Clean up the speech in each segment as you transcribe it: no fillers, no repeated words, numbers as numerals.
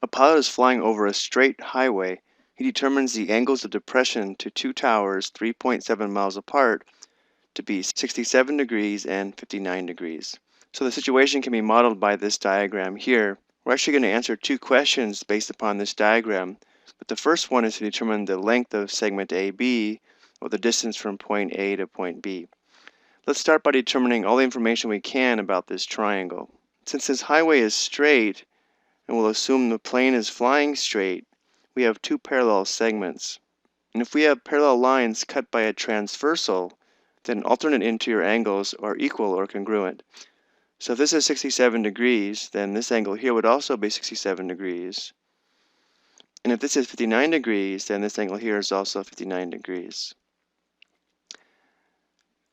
A pilot is flying over a straight highway. He determines the angles of depression to two towers 3.7 miles apart to be 67 degrees and 59 degrees. So the situation can be modeled by this diagram here. We're actually going to answer two questions based upon this diagram, but the first one is to determine the length of segment AB, or the distance from point A to point B. Let's start by determining all the information we can about this triangle. Since this highway is straight, and we'll assume the plane is flying straight, we have two parallel segments. And if we have parallel lines cut by a transversal, then alternate interior angles are equal or congruent. So if this is 67 degrees, then this angle here would also be 67 degrees. And if this is 59 degrees, then this angle here is also 59 degrees.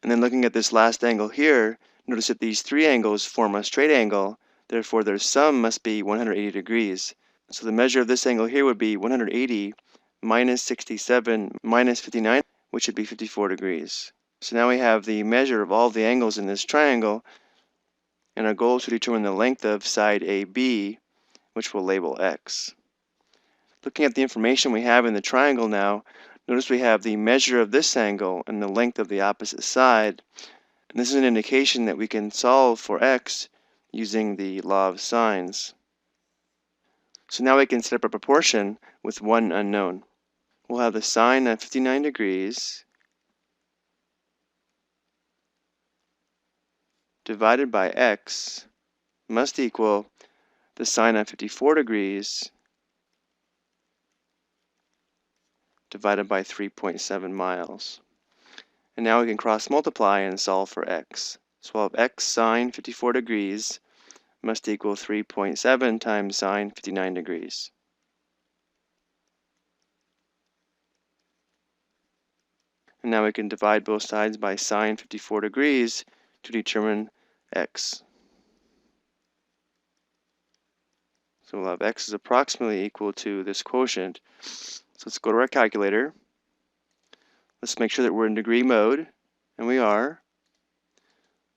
And then looking at this last angle here, notice that these three angles form a straight angle, therefore their sum must be 180 degrees. So the measure of this angle here would be 180 minus 67 minus 59, which would be 54 degrees. So now we have the measure of all the angles in this triangle, and our goal is to determine the length of side AB, which we'll label X. Looking at the information we have in the triangle now, notice we have the measure of this angle and the length of the opposite side. And this is an indication that we can solve for X using the law of sines. So now we can set up a proportion with one unknown. We'll have the sine of 59 degrees divided by X must equal the sine of 54 degrees divided by 3.7 miles. And now we can cross multiply and solve for X. So we'll have X sine 54 degrees must equal 3.7 times sine 59 degrees. And now we can divide both sides by sine 54 degrees to determine X. So we'll have X is approximately equal to this quotient. So let's go to our calculator. Let's make sure that we're in degree mode, and we are.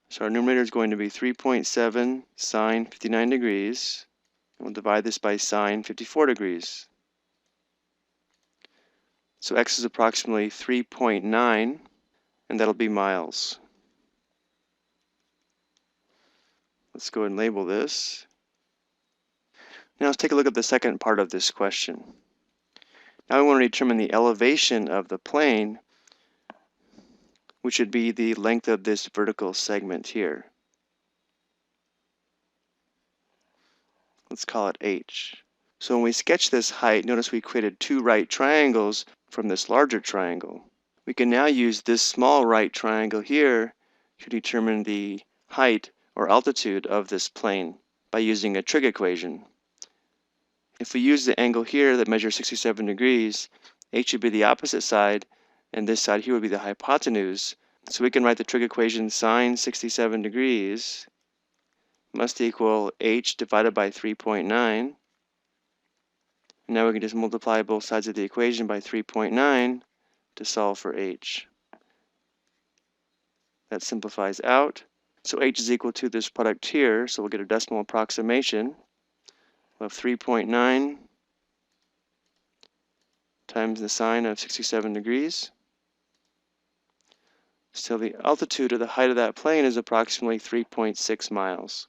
So our numerator is going to be 3.7 sine 59 degrees. And we'll divide this by sine 54 degrees. So X is approximately 3.9, and that'll be miles. Let's go ahead and label this. Now let's take a look at the second part of this question. Now we want to determine the elevation of the plane, which would be the length of this vertical segment here. Let's call it H. So when we sketch this height, notice we created two right triangles from this larger triangle. We can now use this small right triangle here to determine the height or altitude of this plane by using a trig equation. If we use the angle here that measures 67 degrees, H would be the opposite side, and this side here would be the hypotenuse. So we can write the trig equation sine 67 degrees must equal H divided by 3.9. And now we can just multiply both sides of the equation by 3.9 to solve for H. That simplifies out. So H is equal to this product here, so we'll get a decimal approximation of 3.9 times the sine of 67 degrees. So the altitude or the height of that plane is approximately 3.6 miles.